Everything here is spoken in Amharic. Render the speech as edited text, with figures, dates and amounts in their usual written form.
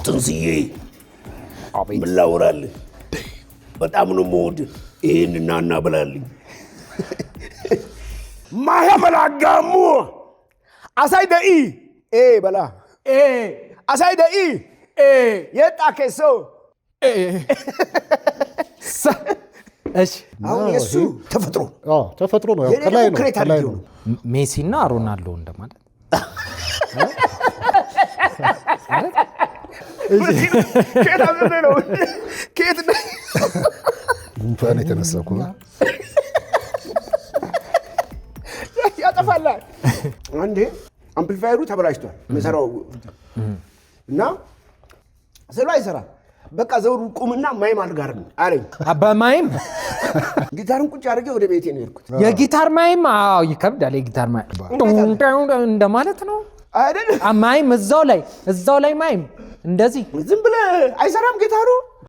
ትንስዬ ምን ላውራልህ? በጣም ነው የምወድህ። ይሄን እና ብላልኝ ማያበላጋሙ አሳይ ደኢ በላ አሳይ ደኢ የጣ ከሶ እሺ አሁን የሱ ተፈጥሮ ነው ያው ከላይ ነው ሜሲና ሮናልዶ እንደማለት ከየት ጉንፋን የተነሳኩ ያጠፋላል። አንዴ አምፕሊፋየሩ ተበላሽቷል መሰራው እና ስለ አይሰራም። በቃ ዘውሩ ቁምና ማይም አልጋርም አለኝ። በማይም ጊታርን ቁጭ አድርጌ ወደ ቤቴ ነው የሄድኩት። የጊታር ማይም ይከብዳል። የጊታር ማይም እንደማለት ነው አይደል? ማይም እዛው ላይ ማይም እንደዚህ ዝም ብለህ አይሰራም ጊታሩ